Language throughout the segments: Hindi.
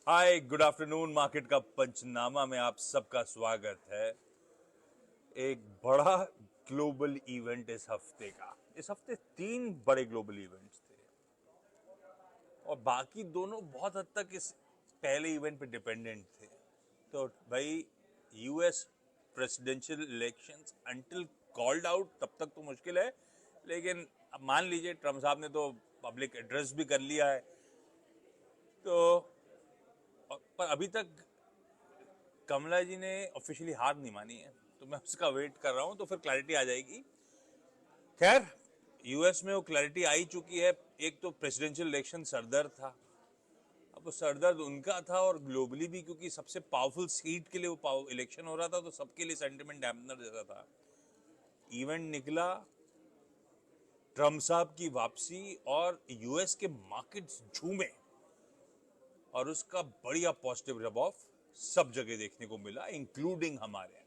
हाय, गुड आफ्टरनून। मार्केट का पंचनामा में आप सबका स्वागत है। एक बड़ा ग्लोबल इवेंट इस हफ्ते तीन बड़े ग्लोबल इवेंट्स थे और बाकी दोनों बहुत हद तक इस पहले इवेंट पे डिपेंडेंट थे। तो भाई, US presidential elections until called out तब तक तो मुश्किल है, लेकिन अब मान लीजिए ट्रम्प साहब ने तो पब्लिक एड्रेस भी कर लिया है। तो पर अभी तक कमला जी ने ऑफिशियली हार नहीं मानी है, तो मैं उसका वेट कर रहा हूं, तो फिर क्लैरिटी आ जाएगी। खैर, यूएस में वो क्लैरिटी आ ही चुकी है। एक तो प्रेसिडेंशियल इलेक्शन सरदर्द था, अब वो सरदर्द उनका था और ग्लोबली भी, क्योंकि सबसे पावरफुल सीट के लिए वो इलेक्शन हो रहा था, तो सबके लिए सेंटिमेंट डैम्पनर जैसा था। इवेंट निकला, ट्रम्प साहब की वापसी और यूएस के मार्केट्स झूमे और उसका बढ़िया पॉजिटिव रब ऑफ सब जगह देखने को मिला, इंक्लूडिंग हमारे यहाँ।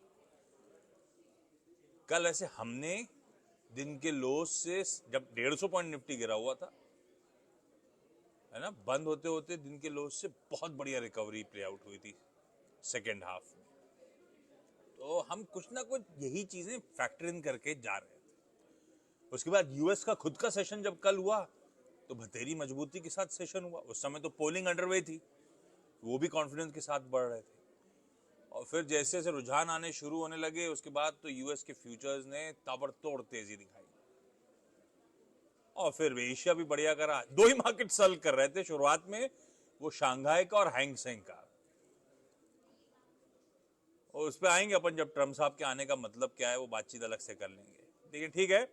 कल ऐसे हमने दिन के लोस से जब 150 पॉइंट निफ्टी गिरा हुआ था, है ना, बंद होते होते दिन के लोस से बहुत बढ़िया रिकवरी प्ले आउट हुई थी सेकेंड हाफ में। तो हम कुछ ना कुछ यही चीजें फैक्टर इन करके जा रहे थे। उसके बाद यूएस का खुद का सेशन जब कल हुआ तो बतेरी मजबूती के साथ सेशन हुआ। उस समय तो पोलिंग अंडरवे थी, वो भी कॉन्फिडेंस के साथ बढ़ रहे थे। और फिर जैसे जैसे रुझान आने शुरू होने लगे, उसके बाद तो यूएस के फ्यूचर्स ने ताबड़तोड़ तेजी दिखाई और फिर एशिया भी बढ़िया करा। दो ही मार्केट सल कर रहे थे शुरुआत में, वो शांघाई का और हैंगसेंग का। और उस पर आएंगे अपन, जब ट्रम्प साहब के आने का मतलब क्या है वो बातचीत अलग से कर लेंगे। लेकिन ठीक है,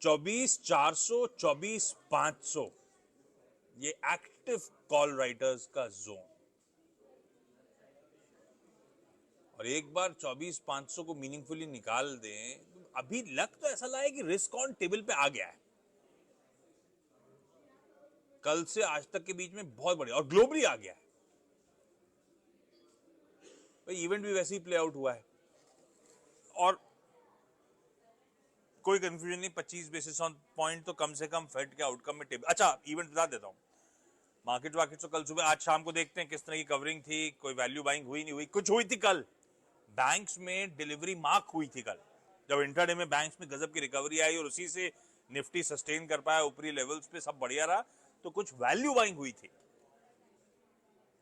24,400 24,500 ये एक्टिव कॉल राइटर्स का जोन। और एक बार 24,500 को मीनिंगफुली निकाल दें तो अभी लग तो ऐसा लगा कि रिस्क ऑन टेबल पे आ गया है। कल से आज तक के बीच में बहुत बढ़िया और ग्लोबली आ गया है। भाई, इवेंट भी वैसे ही प्ले आउट हुआ है और कोई कंफ्यूजन नहीं। 25 बेसिस ऑन पॉइंट तो कम से कम फेड के आउटकम में टेबल। अच्छा, इवेंट बता देता हूं। मार्केट वार्केट तो कल सुबह, आज शाम को देखते हैं किस तरह की कवरिंग थी। कोई वैल्यू बाइंग हुई नहीं हुई, कुछ हुई थी कल। बैंक्स में डिलीवरी मार्क हुई थी कल, जब इंटरडे में बैंक्स में गजब की रिकवरी आई और उसी से निफ्टी सस्टेन कर पाया ऊपरी लेवल्स पे, सब बढ़िया रहा। तो कुछ वैल्यू बाइंग हुई थी।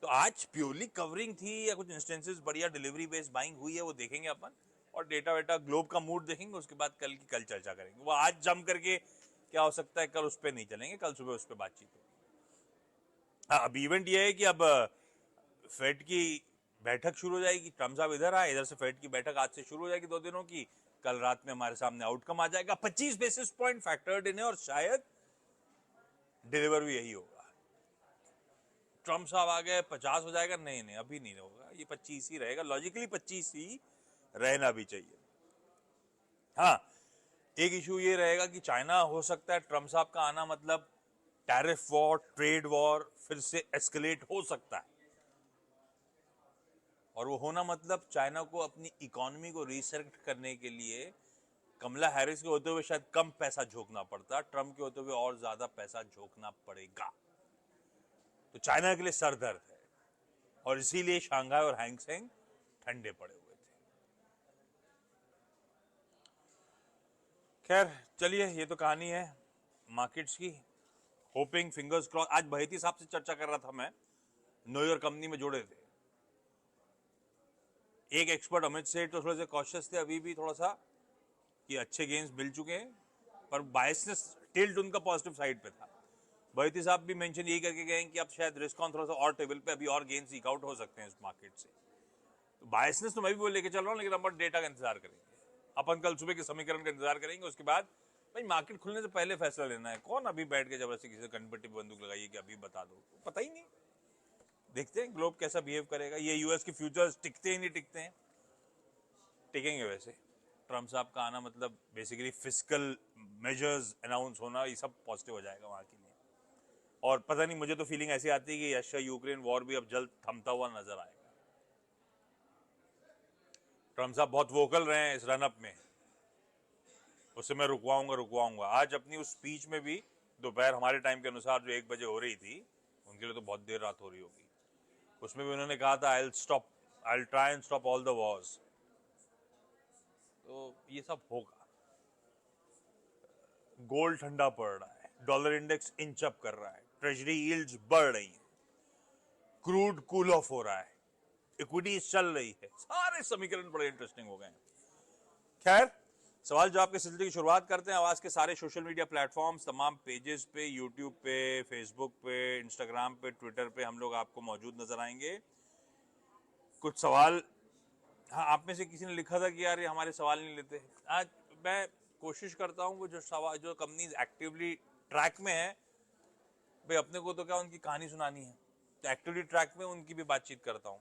तो आज प्योरली कवरिंग थी या कुछ इंस्टेंसेस बढ़िया डिलीवरी बेस्ड बाइंग हुई है, वो देखेंगे अपन। और डेटा वेटा ग्लोब का मूड देखेंगे, उसके बाद कल की कल चर्चा करेंगे। वो आज जम करके क्या हो सकता है, कल उस पर नहीं चलेंगे, कल सुबह उस पर बातचीत होगी। हाँ, अब इवेंट ये है कि अब फेड की बैठक शुरू हो जाएगी। ट्रम्प साहब इधर आए, इधर से फेड की बैठक आज से शुरू हो जाएगी 2 दिनों की। कल रात में हमारे सामने आउटकम आ जाएगा। 25 बेसिस पॉइंट फैक्टर्ड इन है और शायद डिलीवर भी यही होगा। ट्रम्प साहब आ गए 50 हो जाएगा, नहीं नहीं अभी नहीं होगा, ये 25 ही रहेगा। लॉजिकली 25 ही रहना भी चाहिए। हाँ, एक इशू ये रहेगा कि चाइना हो सकता है ट्रम्प साहब का आना मतलब टैरिफ वॉर, ट्रेड वॉर फिर से एस्केलेट हो सकता है। और वो होना मतलब चाइना को अपनी इकोनॉमी को रीसेट करने के लिए कमला हैरिस के होते हुए शायद कम पैसा झोंकना पड़ता, ट्रम्प के होते हुए और ज्यादा पैसा झोंकना पड़ेगा। तो चाइना के लिए सर दर्द है और इसीलिए शंघाई और हैंगसेंग ठंडे पड़े हुए थे। खैर चलिए, ये तो कहानी है मार्केट्स की। Hopping, fingers cross. आज बहेती साहब से चर्चा कर रहा था मैं, नो योर कंपनी में जोड़े थे। एक एक्सपर्ट अमित सेठ तो थोड़े से कॉशियस थे अभी भी थोड़ा सा, कि अच्छे गेन्स मिल चुके हैं, पर बायसनेस टिल्ट उनका पॉजिटिव साइड पे था। बहेती साहब भी मेंशन यही करके गए कि अब शायद रिस्क ऑन थोड़ा सा और टेबल पे अभी और गेन सीक आउट हो सकते हैं इस मार्केट से। तो बायसनेस तो मैं भी वो लेके चल रहा हूँ, लेकिन अपन डेटा का इंतजार करेंगे। अपन कल सुबह के समीकरण का इंतजार करेंगे। उसके बाद भाई, मार्केट खुलने से पहले फैसला लेना है। कौन अभी बैठ के जबरदस्ती किसी कन्वर्टिव बंदूक लगाइए कि अभी बता दो, पता ही नहीं। देखते हैं ग्लोब कैसा बिहेव करेगा। ये यूएस के फ्यूचर्स टिकते ही नहीं टिकते हैं। टिकेंगे वैसे। ट्रम्प साहब का आना मतलब बेसिकली फिस्कल मेजर्स अनाउंस होना, ये सब पॉजिटिव हो जाएगा वहां के लिए। और पता नहीं, मुझे तो फीलिंग ऐसी आती है कि रशिया यूक्रेन वॉर भी अब जल्द थमता हुआ नजर आएगा। ट्रम्प साहब बहुत वोकल रहे हैं इस रनअप में, उससे मैं रुकवाऊंगा रुकवाऊंगा। आज अपनी उस स्पीच में भी दोपहर हमारे टाइम के अनुसार जो 1 बजे हो रही थी, उनके लिए तो बहुत देर रात हो रही होगी, उसमें भी उन्होंने कहा था I will try and stop all the Wars. तो ये सब होगा। गोल्ड ठंडा पड़ रहा है, डॉलर इंडेक्स इंच अप कर रहा है, ट्रेजरी यील्ड्स बढ़ रही हैं, क्रूड कूल ऑफ हो रहा है, इक्विटी चल रही है, सारे समीकरण बड़े इंटरेस्टिंग हो गए हैं। खैर, सवाल जवाब के सिलसिले की शुरुआत करते हैं। आवाज के सारे सोशल मीडिया प्लेटफॉर्म्स, तमाम पेजेस पे, यूट्यूब पे, फेसबुक पे, इंस्टाग्राम पे, ट्विटर पे हम लोग आपको मौजूद नजर आएंगे। कुछ सवाल, हाँ, आप में से किसी ने लिखा था कि यार ये हमारे सवाल नहीं लेते। आज मैं कोशिश करता हूँ जो सवाल, जो कंपनीज एक्टिवली ट्रैक में है, भाई अपने को तो क्या उनकी कहानी सुनानी है, तो एक्टिवली ट्रैक में उनकी भी बातचीत करता हूँ।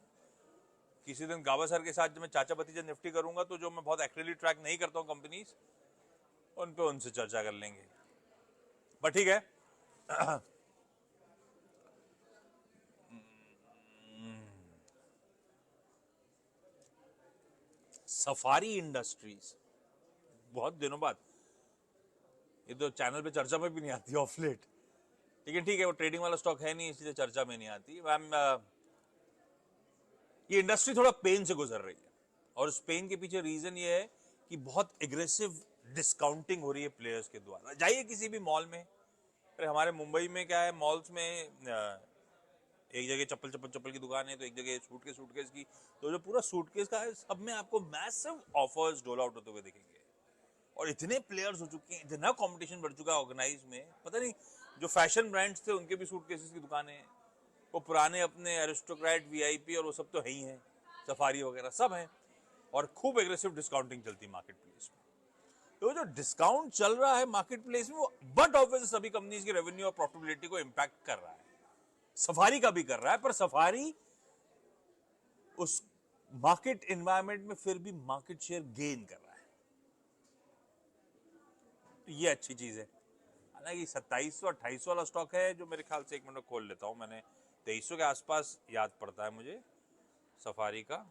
किसी दिन गावा सर के साथ जब मैं चाचा भतीजा निफ्टी करूंगा, तो जो मैं बहुत एक्टिवली ट्रैक नहीं करता हूँ कंपनीज, उन पे उनसे चर्चा कर लेंगे। पर ठीक है। सफारी इंडस्ट्रीज, बहुत दिनों बाद, ये तो चैनल पे चर्चा में भी नहीं आती ऑफ लेट, लेकिन ठीक है, वो ट्रेडिंग वाला स्टॉक है नहीं, इसलिए चर्चा में नहीं आती। ये इंडस्ट्री थोड़ा पेन से गुजर रही है, और उस पेन के पीछे रीजन ये है कि बहुत एग्रेसिव डिस्काउंटिंग हो रही है प्लेयर्स के द्वारा। जाइए किसी भी मॉल में, अरे हमारे मुंबई में क्या है, मॉल्स में एक जगह चप्पल की दुकान है, तो एक जगह सूटकेस की, तो जो पूरा सूटकेस का है, सब में आपको मैसिव ऑफर्स डोल आउट होते हुए दिखेंगे। और इतने प्लेयर्स हो चुके हैं, इतना कंपटीशन बढ़ चुका है ऑर्गेनाइज में, पता नहीं, जो फैशन ब्रांड्स थे उनके भी सूटकेसेस की दुकानें हैं, वो पुराने अपने एरिस्टोक्रेट, वीआईपी और वो सब तो है ही हैं, सफारी वगैरह सब हैं, और खूब एग्रेसिव डिस्काउंटिंग चलती है मार्केट प्लेस में। तो जो डिस्काउंट चल रहा है मार्केट प्लेस में, वो बट ऑब्वियसली सभी कंपनीज की रेवेन्यू और प्रॉफिटेबिलिटी को इंपैक्ट कर रहा है, सफारी का भी कर रहा है, पर सफारी उस मार्केट एनवायरनमेंट में फिर भी मार्केट शेयर गेन कर रहा है, तो ये अच्छी चीज है। हालांकि 2700 2800 वाला स्टॉक है, जो मेरे ख्याल से, एक मिनट खोल लेता हूं, मैंने 2300 के आसपास याद पड़ता है मुझे सफारी का।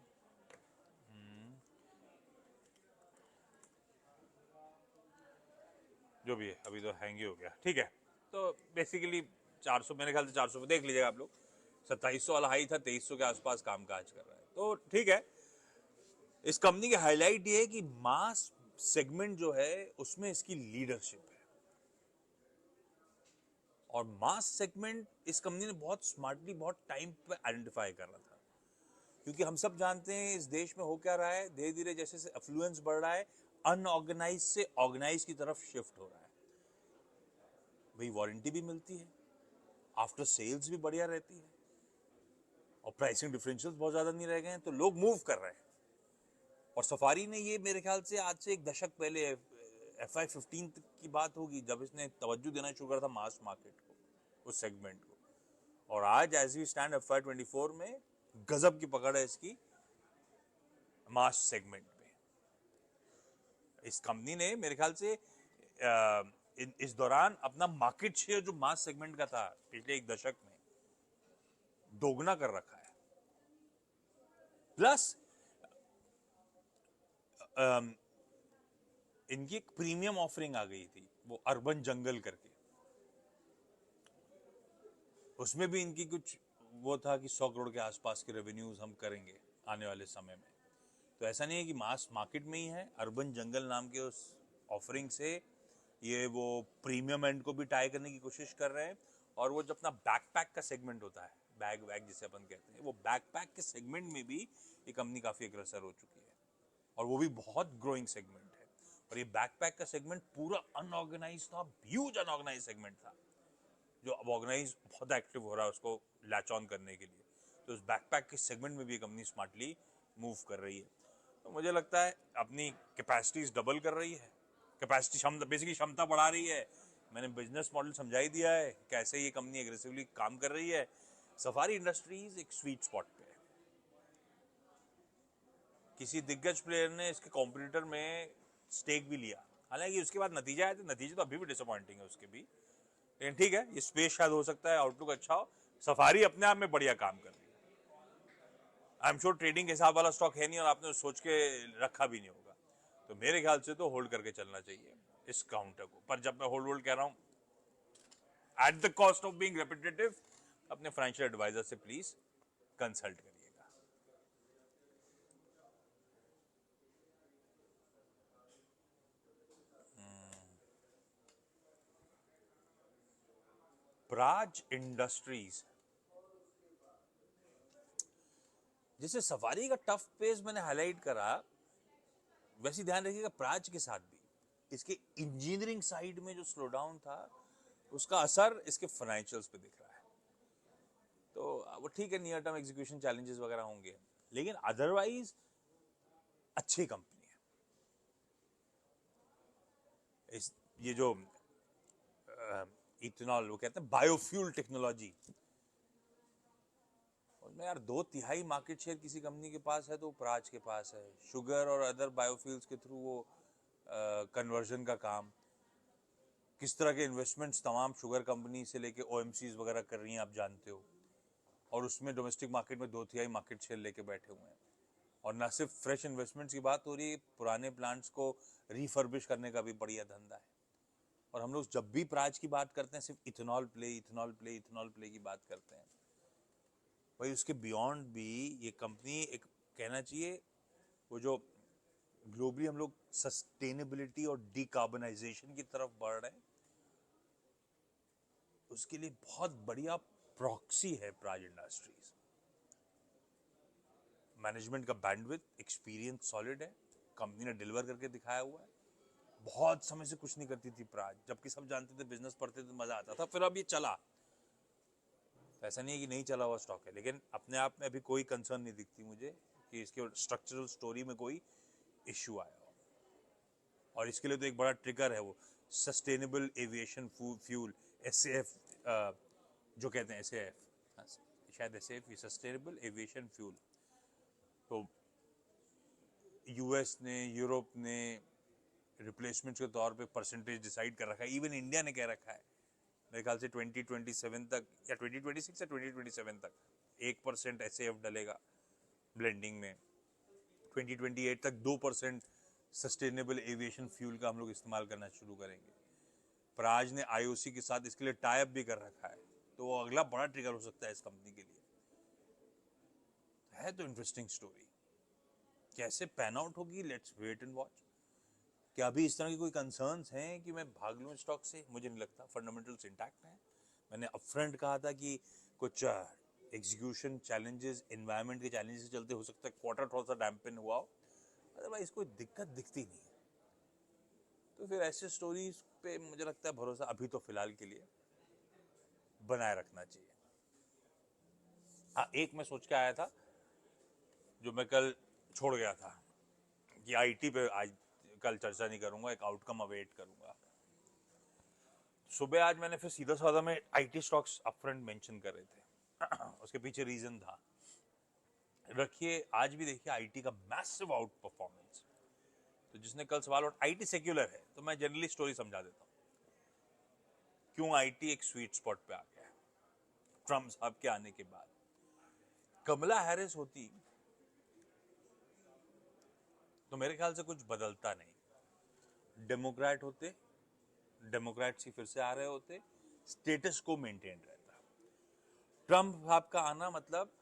जो भी है, अभी तो हैंग ही हो गया, ठीक है। तो बेसिकली 400, मेरे ख्याल से 400 पे देख लीजिएगा आप लोग, 2700 वाला हाई था, 2300 के आसपास कामकाज कर रहा है, तो ठीक है। इस कंपनी की हाईलाइट ये है कि मास सेगमेंट जो है उसमें इसकी लीडरशिप है, और मास सेगमेंट इस कंपनी ने बहुत स्मार्टली, बहुत टाइम पे आइडेंटिफाई कर रहा था, क्योंकि हम सब जानते हैं इस देश में हो क्या रहा है, धीरे धीरे जैसे से अफ्लुएंस बढ़ रहा है, अनऑर्गेनाइज से ऑर्गेनाइज की तरफ शिफ्ट हो रहा है। भाई वारंटी भी मिलती है, आफ्टर सेल्स भी बढ़िया रहती है, और प्राइसिंग डिफरेंशियल्स बहुत ज्यादा नहीं रह गए हैं, तो लोग मूव कर रहे हैं। और सफारी ने ये, मेरे ख्याल से आज से एक दशक पहले, FY15 की बात होगी, जब इसने तवज्जो देना शुरू करा था मास मार्केट को, उस सेगमेंट को, और आज एज वी स्टैंड FY24 में गजब की पकड़ है इसकी मास सेगमेंट पे। इस कंपनी ने मेरे ख्याल से इस दौरान अपना मार्केट शेयर जो मास सेगमेंट का था पिछले एक दशक में, दोगुना कर रखा है। प्लस इनकी एक प्रीमियम ऑफरिंग आ गई थी, वो अर्बन जंगल करके, उसमें भी इनकी कुछ वो था कि 100 करोड़ के आसपास के रेवेन्यूज हम करेंगे आने वाले समय में। तो ऐसा नहीं है कि मास मार्केट में ही है, अर्बन जंगल नाम के उस ऑफरिंग से ये वो प्रीमियम एंड को भी टाई करने की कोशिश कर रहे हैं। और वो जो अपना बैकपैक का सेगमेंट होता है, बैग वैग जिसे अपन कहते हैं, वो बैकपैक के सेगमेंट में भी ये कंपनी काफी अग्रसर हो चुकी है, और वो भी बहुत ग्रोइंग सेगमेंट है। और ये बैकपैक का सेगमेंट पूरा अनऑर्गेनाइज था, ह्यूज अनऑर्गेनाइज सेगमेंट था, जो अब ऑर्गेनाइज बहुत एक्टिव हो रहा है उसको लैच ऑन करने के लिए। तो उस बैकपैक के सेगमेंट में भी कंपनी स्मार्टली मूव कर रही है। तो मुझे लगता है अपनी कैपेसिटीज डबल कर रही है, कैपेसिटी क्षमता, बेसिकली क्षमता बढ़ा रही है। मैंने बिजनेस मॉडल समझा ही दिया है कैसे ये कंपनी एग्रेसिवली काम कर रही है। सफारी इंडस्ट्रीज एक स्वीट स्पॉट पे है। किसी दिग्गज प्लेयर ने इसके कॉम्पिटिटर में स्टेक भी लिया, हालांकि उसके बाद नतीजा आया, तो नतीजे तो अभी भी डिसअपॉइंटिंग है उसके भी, लेकिन ठीक है, ये स्पेस शायद हो सकता है आउटलुक अच्छा हो। सफारी अपने आप में बढ़िया काम कर रही है। आई एम श्योर ट्रेडिंग के हिसाब वाला स्टॉक है नहीं, और आपने सोच के रखा भी नहीं होगा, तो मेरे ख्याल से तो होल्ड करके चलना चाहिए इस काउंटर को। पर जब मैं होल्ड कह रहा हूं, at the cost of being repetitive, अपने फाइनेंशियल एडवाइजर से प्लीज कंसल्ट करिएगा। प्राज इंडस्ट्रीज, जैसे सफारी का टफ पेस मैंने हाईलाइट करा, वैसे ध्यान रखिएगा प्राज के साथ भी इसके इंजीनियरिंग साइड में जो स्लो डाउन था उसका असर इसके फाइनेंशियल्स पे दिख रहा है। तो वो ठीक है, नियर टर्म एग्जीक्यूशन चैलेंजेस वगैरह होंगे, लेकिन अदरवाइज अच्छी कंपनी है। ये जो इथेनॉल, वो कहते हैं बायोफ्यूल टेक्नोलॉजी, उसमें यार 2/3 मार्केट शेयर किसी कंपनी के पास है तो प्राज के पास है। शुगर और अदर बायोफ्यूल्स के थ्रू वो कन्वर्जन का काम, किस तरह के इन्वेस्टमेंट्स तमाम शुगर कंपनी से लेके ओएमसीज वगैरह कर रही हैं आप जानते हो, और उसमें डोमेस्टिक मार्केट में 2/3 मार्केट शेयर लेके बैठे हुए हैं। और ना सिर्फ फ्रेश इन्वेस्टमेंट्स की बात हो रही है, पुराने प्लांट्स को रिफर्बिश करने का भी बढ़िया धंधा है। और हम लोग जब भी प्राज की बात करते हैं सिर्फ ethanol play ethanol play ethanol play की बात करते हैं, भाई उसके बियॉन्ड भी ये कंपनी एक कहना चाहिए, वो जो ग्लोबली हम लोग सस्टेनेबिलिटी और डिकार्बनाइजेशन की तरफ बढ़ रहे हैं, उसके लिए बहुत बढ़िया प्रॉक्सी है प्राज इंडस्ट्रीज। मैनेजमेंट का बैंडविड्थ एक्सपीरियंस सॉलिड है, कंपनी ने डिलीवर करके दिखाया हुआ है। बहुत समय से कुछ नहीं करती थी प्राज, जबकि सब जानते थे बिजनेस पढ़ते थे मजा आता था, फिर अब ये चला। ऐसा नहीं है कि नहीं चला हुआ स्टॉक है, लेकिन अपने आप में अभी कोई कंसर्न नहीं दिखती मुझे कि इसके स्ट्रक्चरल स्टोरी में कोई इश्यू आया हो। और इसके लिए तो एक बड़ा ट्रिगर है वो सस्टेनेबल एविएशन फ्यूल, एसएएफ, जो कहते हैं एसएएफ, शायद एसएएफ, सस्टेनेबल एविएशन फ्यूल। तो यूएस ने, यूरोप ने रिप्लेसमेंट के तौर पे परसेंटेज डिसाइड कर रखा है, इवन इंडिया ने कह रखा है मेरे ख्याल से 2027 तक या 2026 या 2027 तक 1% एसएएफ डलेगा ब्लेंडिंग में। 2028 तक 2% सस्टेनेबल एविएशन फ्यूल का हम लोग इस्तेमाल करना शुरू करेंगे। प्राज ने आईओसी के साथ इसके लिए टाई अप भी कर रखा है, तो वो अगला बड़ा ट्रिगर हो सकता है इस कंपनी के लिए। है तो इंटरेस्टिंग स्टोरी, कैसे पैन आउट होगी लेट्स वेट एंड वॉच। क्या अभी इस तरह की कोई कंसर्न्स हैं कि मैं भाग लूं स्टॉक से? मुझे नहीं लगता, फंडामेंटल्स इंटैक्ट हैं। मैंने अपफ्रंट कहा था कि कुछ एग्जीक्यूशन चैलेंजेस, एनवायरनमेंट के चैलेंजेस चलते हो सकता है क्वार्टर थोड़ा सा डैम्पन हुआ हो, अदरवाइज कोई दिक्कत दिखती नहीं है। तो फिर ऐसे स्टोरीज पे मुझे लगता है भरोसा अभी तो फिलहाल के लिए बनाए रखना चाहिए। हाँ, एक मैं सोच के आया था जो मैं कल छोड़ गया था कि आईटी पे आज कल चर्चा नहीं करूंगा, एक आउटकम अवेट करूंगा। सुबह आज मैंने फिर सीधा साधा में आईटी स्टॉक्स अपफ्रंट मेंशन कर रहे थे उसके पीछे रीजन था, रखिए आज भी देखिए आईटी का मैसिव आउट परफॉर्मेंस। तो जिसने कल सवाल उठा, आईटी सेक्युलर है, तो मैं जनरली स्टोरी समझा देता हूँ क्यों आईटी एक स्वीट स्पॉट पे आ गया है। ट्रम्प साहब के आने के बाद कमला हैरिस होती तो मेरे ख्याल से कुछ बदलता नहीं। डेमोक्रेट होते, डेमोक्रेट्स ही फिर से आ रहे होते, स्टेटस को मेंटेन रहता। ट्रम्प साहब का आना मतलब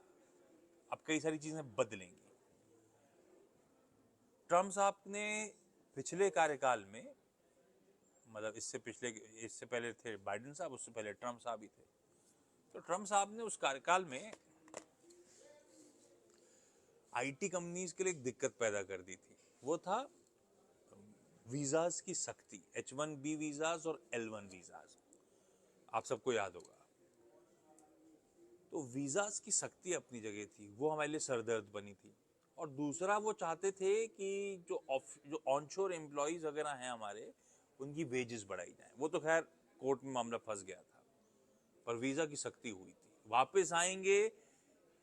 अब कई सारी चीजें बदलेंगी। ट्रम्प साहब ने पिछले कार्यकाल में, मतलब इससे पहले थे बाइडेन साहब, उससे पहले ट्रम्प साहब ही थे, तो ट्रम्प साहब ने उस कार्यकाल में आईटी कंपनीज के लिए एक दिक्कत पैदा कर दी थी। वो था वीजाज की सख्ती, H1B वीजाज और L1 वीजाज, आप सबको याद होगा। तो वीजाज की सख्ती अपनी जगह थी, वो हमारे लिए सरदर्द बनी थी। और दूसरा वो चाहते थे कि जो ऑनशोर एम्प्लॉइज वगैरह हैं हमारे, उनकी वेजेस बढ़ाई जाए। वो तो खैर कोर्ट में मामला फंस गया था, पर वीजा की सख्ती हुई थी। वापस आएंगे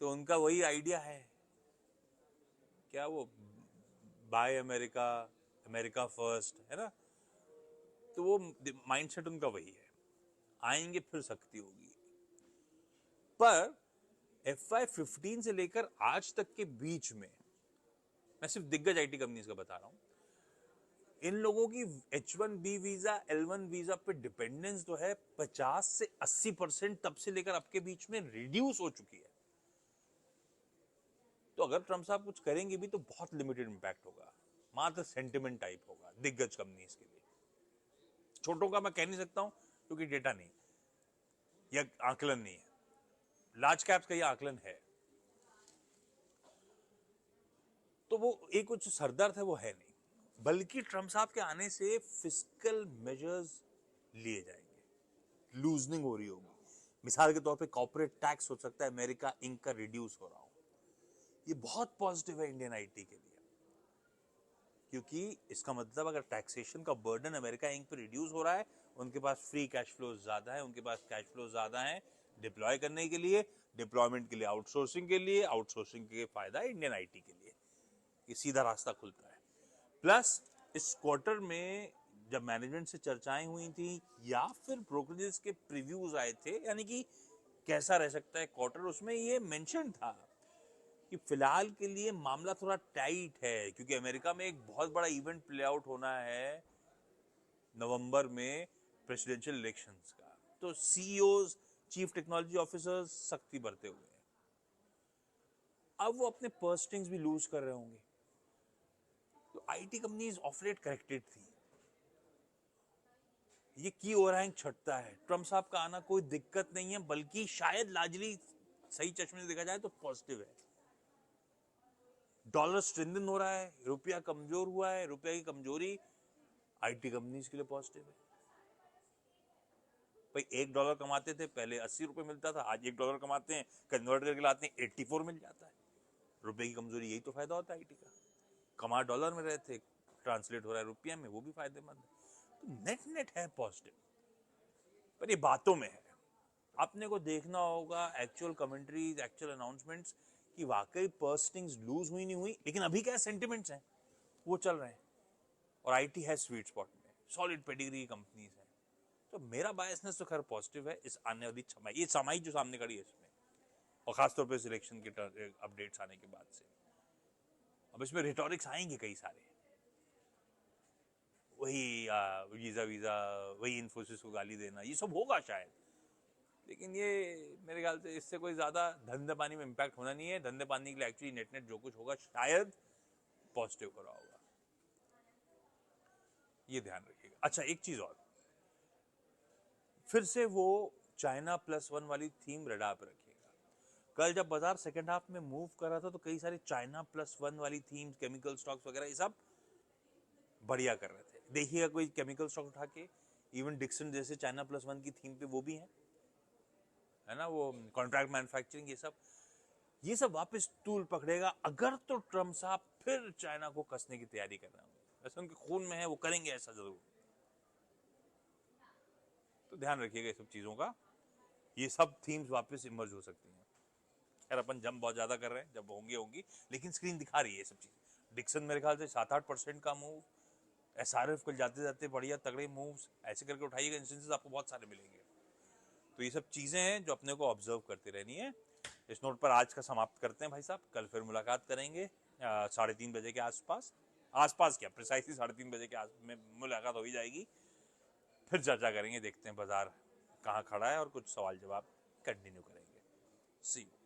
तो उनका वही आइडिया है, क्या वो बाय अमेरिका, अमेरिका फर्स्ट, है ना। तो वो माइंडसेट उनका वही है, आएंगे फिर सख्ती होगी। पर FY15 से लेकर आज तक के बीच में, मैं सिर्फ दिग्गज आईटी कंपनीज का बता रहा हूं, इन लोगों की H1B वीजा, L1 वीजा पे डिपेंडेंस तो है 50 से 80% तब से लेकर अब के बीच में रिड्यूस हो चुकी है। तो अगर ट्रम्प साहब कुछ करेंगे भी तो बहुत लिमिटेड इम्पैक्ट होगा, मात्र सेंटिमेंट टाइप होगा दिग्गज कंपनीज के लिए। छोटों का मैं कह नहीं सकता हूं क्योंकि डेटा नहीं या आकलन नहीं है, लार्ज कैप्स का ये आकलन है। तो वो एक कुछ सरदर्द है वो है नहीं, बल्कि ट्रम्प साहब के आने से फिस्कल मेजर्स लिए जाएंगे, लूजनिंग हो रही होगी। मिसाल के तौर पे कॉर्पोरेट टैक्स हो सकता है अमेरिका इंक का रिड्यूस हो रहा हो, ये बहुत पॉजिटिव है इंडियन आईटी के लिए, क्योंकि इसका मतलब अगर टैक्सेशन का बर्डन अमेरिका इंक पे रिड्यूस हो रहा है, उनके पास फ्री कैश फ्लो ज्यादा है, उनके पास कैश फ्लो ज्यादा है डिप्लॉय करने के लिए, डिप्लॉयमेंट के लिए, आउटसोर्सिंग के लिए, आउटसोर्सिंग के फायदा है इंडियन आईटी के लिए, ये सीधा रास्ता खुलता है। प्लस इस क्वार्टर में जब मैनेजमेंट से चर्चाएं हुई थी या फिर ब्रोकरेजेस के प्रीव्यूज आए थे, यानी कि कैसा रह सकता है क्वार्टर, उसमें ये मेंशन था कि फिलहाल के लिए मामला थोड़ा टाइट है, क्योंकि अमेरिका में एक बहुत बड़ा इवेंट प्ले आउट होना है नवंबर में प्रेसिडेंशियल इलेक्शंस का, तो सीईओज, चीफ टेक्नोलॉजी ऑफिसर्स सख्ती बरते हुए हैं। अब वो अपने पर्स स्ट्रिंग्स भी लूज कर रहे होंगे, तो आईटी कंपनीज ऑपरेट करेक्टेड थी, ये की ओवरहैंग छटता है, ट्रम्प साहब का आना कोई दिक्कत नहीं है, बल्कि शायद लार्जली सही चश्मे से देखा जाए तो पॉजिटिव है। डॉलर स्ट्रेंथन हो रहा है, रुपया कमजोर हुआ है, रुपया की कमजोरी आईटी कंपनीज के लिए पॉजिटिव है। भाई $1 कमाते थे पहले 80 रुपए मिलता था, आज $1 कमाते हैं, कन्वर्ट करके लाते हैं 84 मिल जाता है। रुपए की कमजोरी, यही तो फायदा होता है आईटी का। कमा डॉलर में रहे थे, ट्रांसलेट हो रहा है रुपया में, वो भी फायदेमंद है। तो नेट नेट है पॉजिटिव, पर ये बातों में है, आपने को देखना होगा एक्चुअल कमेंट्रीज, एक्चुअल अनाउंसमेंट्स कि वाकई पर्सटिंग्स लूज हुई नहीं हुई, लेकिन अभी क्या सेंटिमेंट्स हैं वो चल रहे हैं, और आईटी है स्वीट स्पॉट में, सॉलिड पेडिग्री कंपनीज हैं, तो मेरा बायसनेस तो खैर पॉजिटिव है इस आने वाली छमाही, ये छमाही जो सामने खड़ी है इसमें, और खासतौर पर सिलेक्शन के अपडेट्स आने के बाद से। अब इसमें रिटॉरिक्स आएंगे कई सारे, वही वीजा वीजा, वही इन्फोसिस को गाली देना, ये सब होगा शायद, लेकिन ये मेरे ख्याल से इससे कोई ज्यादा धंधे पानी में इम्पैक्ट होना नहीं है। धंधे पानी के लिए एक्चुअली नेट नेट जो कुछ होगा शायद पॉजिटिव हो रहा होगा, ये ध्यान रखिएगा। अच्छा एक चीज और, फिर से वो चाइना +1 वाली थीम रडार पर रखिएगा। कल जब बाजार सेकेंड हाफ में मूव कर रहा था तो कई सारे चाइना +1 वाली थीम, केमिकल स्टॉक्स वगैरह, ये सब बढ़िया कर रहे थे। देखिएगा कोई केमिकल स्टॉक उठा के, इवन डिक्सन जैसे चाइना +1 की थीम पे वो भी है ना, वो कॉन्ट्रैक्ट मैन्युफैक्चरिंग, ये सब वापस टूल पकड़ेगा अगर तो ट्रम्प साहब फिर चाइना को कसने की तैयारी कर रहे होंगे, वैसे उनके खून में है, वो करेंगे ऐसा जरूर। तो ध्यान रखिएगा ये सब चीजों का, ये सब थीम्स वापस इमर्ज हो सकती हैं। यार अपन जंप बहुत ज्यादा कर रहे हैं, जब होंगी, लेकिन स्क्रीन दिखा रही है ये सब चीजें। डिक्सन मेरे ख्याल से 7-8% का मूव, एसआरएफ कल जाते जाते बढ़िया तगड़े मूव्स, ऐसे करके उठाइएगा, इंस्टेंसेस आपको बहुत सारे मिलेंगे। तो ये सब चीजें हैं जो अपने को ऑब्जर्व करती रहनी है। इस नोट पर आज का समाप्त करते हैं भाई साहब, कल फिर मुलाकात करेंगे 3:30 बजे के आसपास, आसपास क्या प्रिसाइसली 3:30 बजे के आस में मुलाकात हो ही जाएगी, फिर चर्चा करेंगे, देखते हैं बाजार कहाँ खड़ा है और कुछ सवाल जवाब कंटिन्यू करेंगे। सी यू।